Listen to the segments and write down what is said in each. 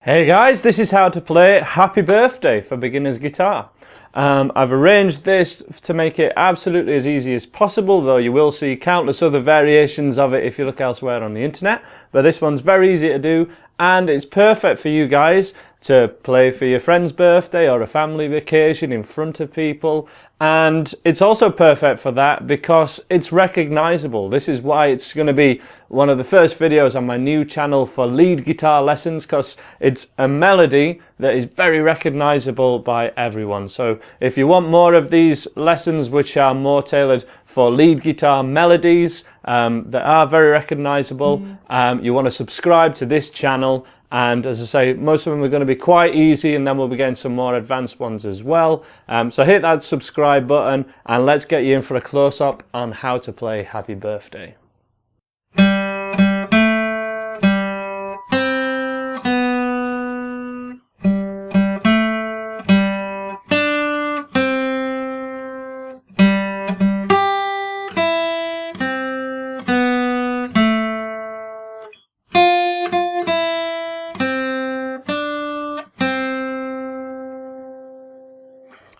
Hey guys, this is how to play Happy Birthday for beginner's guitar. I've arranged this to make it absolutely as easy as possible, though you will see countless other variations of it if you look elsewhere on the internet. But this one's very easy to do, and it's perfect for you guys to play for your friend's birthday or a family vacation in front of people. And it's also perfect for that because it's recognizable. This is why it's going to be one of the first videos on my new channel for lead guitar lessons, because it's a melody that is very recognizable by everyone. So if you want more of these lessons which are more tailored for lead guitar melodies that are very recognizable, you want to subscribe to this channel. And as I say, most of them are going to be quite easy, and then we'll be getting some more advanced ones as well. So hit that subscribe button and let's get you in for a close-up on how to play Happy Birthday.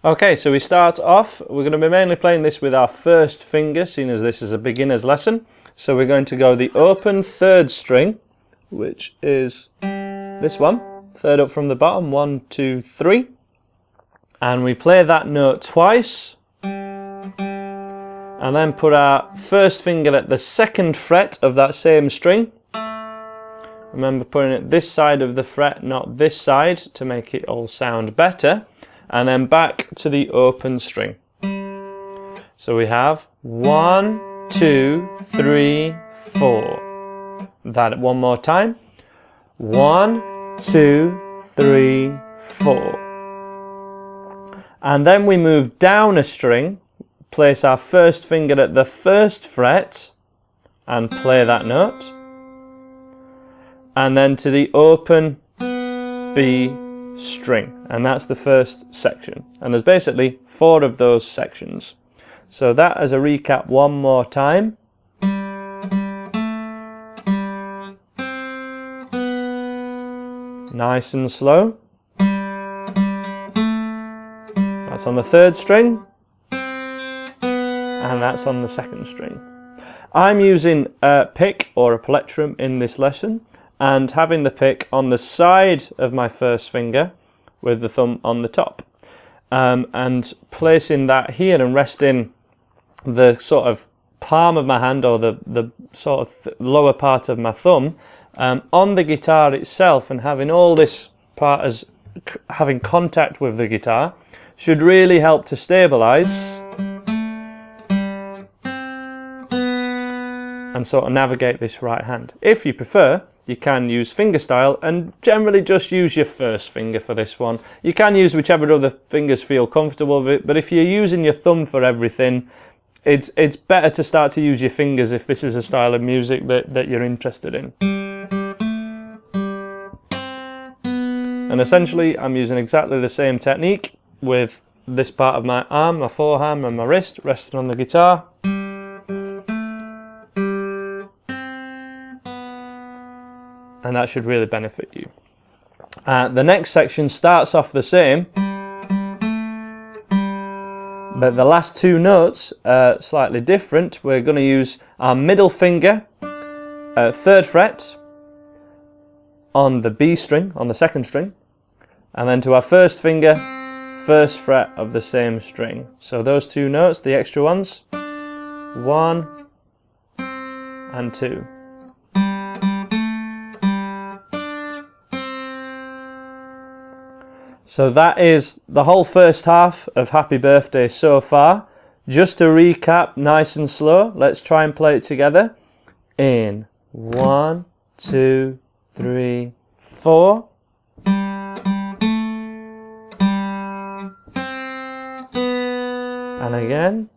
Okay, so we start off, we're going to be mainly playing this with our first finger, seeing as this is a beginner's lesson. So we're going to go the open third string, which is this one, third up from the bottom, 1, 2, 3. And we play that note twice. And then put our first finger at the second fret of that same string. Remember putting it this side of the fret, not this side, to make it all sound better. And then back to the open string. So we have 1, 2, 3, 4. That one more time. 1, 2, 3, 4. And then we move down a string, place our first finger at the first fret and play that note. And then to the open B string, and that's the first section, and there's basically 4 of those sections. So that as a recap one more time. Nice and slow. That's on the third string, and that's on the second string. I'm using a pick or a plectrum in this lesson, and having the pick on the side of my first finger with the thumb on the top, and placing that here and resting the sort of palm of my hand, or the sort of lower part of my thumb on the guitar itself, and having all this part as having contact with the guitar should really help to stabilize and sort of navigate this right hand. If you prefer, you can use fingerstyle and generally just use your first finger for this one. You can use whichever other fingers feel comfortable with it, but if you're using your thumb for everything, it's better to start to use your fingers if this is a style of music that you're interested in. And essentially, I'm using exactly the same technique with this part of my arm, my forearm and my wrist resting on the guitar. And that should really benefit you. The next section starts off the same, but the last 2 notes are slightly different. We're going to use our middle finger, 3rd fret, on the B string, on the second string, and then to our first finger, 1st fret of the same string. So those 2 notes, the extra ones, 1 and 2. So that is the whole first half of Happy Birthday so far. Just to recap, nice and slow, let's try and play it together. In 1, 2, 3, 4. And again.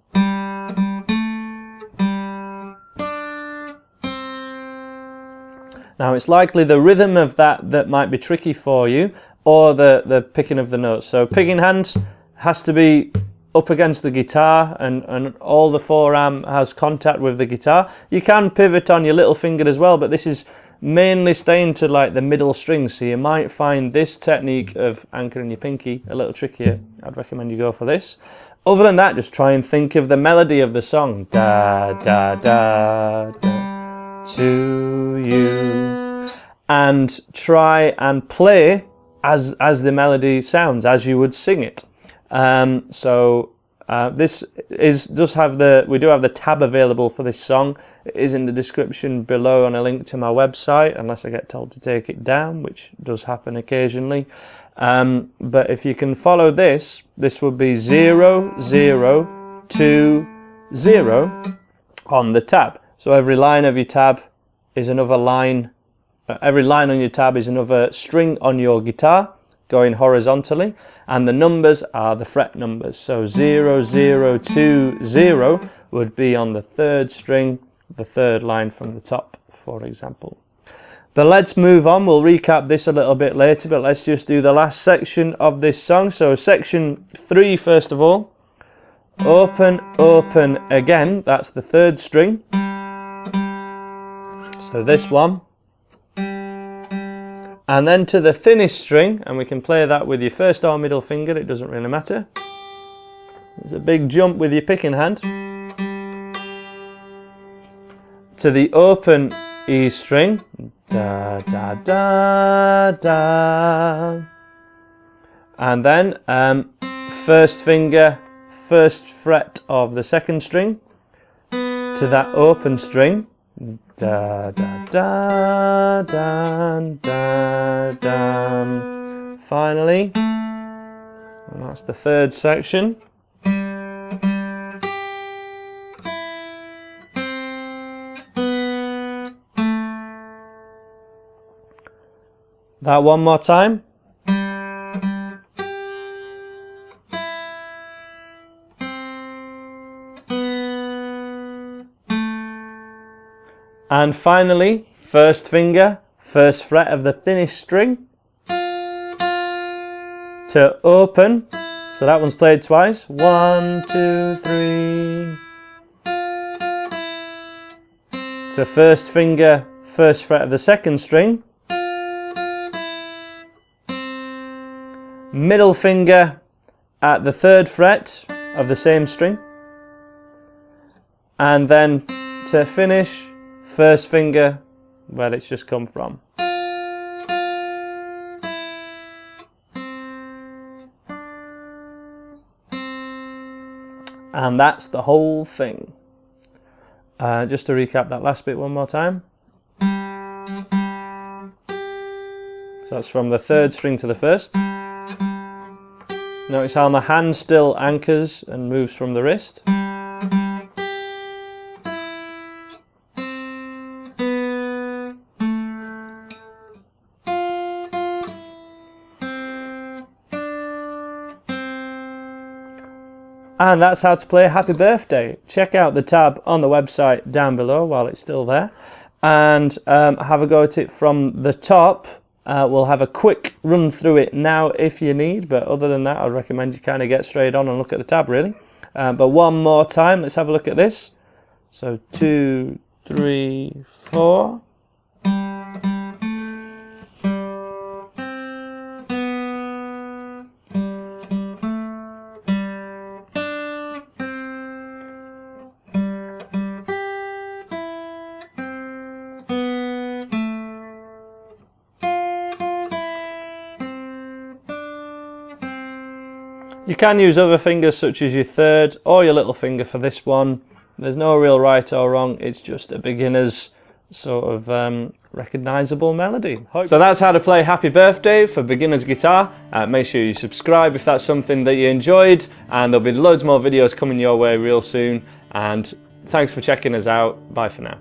Now it's likely the rhythm of that might be tricky for you, or the picking of the notes. So picking hand has to be up against the guitar, and all the forearm has contact with the guitar. You can pivot on your little finger as well, but this is mainly staying to like the middle string, so you might find this technique of anchoring your pinky a little trickier. I'd recommend you go for this. Other than that, just try and think of the melody of the song. Da, da, da, da, to you. And try and play as the melody sounds, as you would sing it. This we do have the tab available for this song. It is in the description below and a link to my website, unless I get told to take it down, which does happen occasionally. But if you can follow this would be 0, 0, 2, 0 on the tab. So every line of your tab is another line. Every line on your tab is another string on your guitar, going horizontally, and the numbers are the fret numbers. So 0, 0, 2, 0 would be on the 3rd string, the 3rd line from the top, for example. But let's move on. We'll recap this a little bit later, but let's just do the last section of this song. So section 3, first of all. Open, open again. That's the 3rd string. So this one. And then to the thinnest string, and we can play that with your first or middle finger, it doesn't really matter. There's a big jump with your picking hand. To the open E string, da, da, da, da. And then first finger, 1st fret of the 2nd string, to that open string, da, da, da, da, da, da. Finally, and that's the 3rd section. That one more time. And finally, 1st finger, 1st fret of the thinnest string to open. So that one's played twice. 1, 2, 3. To 1st finger, 1st fret of the 2nd string. Middle finger at the 3rd fret of the same string. And then to finish, 1st finger where it's just come from. And that's the whole thing. Just to recap that last bit one more time. So that's from the 3rd string to the 1st. Notice how my hand still anchors and moves from the wrist. And that's how to play Happy Birthday. Check out the tab on the website down below while it's still there, and have a go at it from the top. We'll have a quick run through it now if you need, but other than that, I'd recommend you kind of get straight on and look at the tab, really. But one more time, let's have a look at this. So 2, 3, 4. You can use other fingers such as your 3rd or your little finger for this one. There's no real right or wrong, it's just a beginner's sort of recognisable melody. So that's how to play Happy Birthday for beginner's guitar. Make sure you subscribe if that's something that you enjoyed, and there'll be loads more videos coming your way real soon. And thanks for checking us out. Bye for now.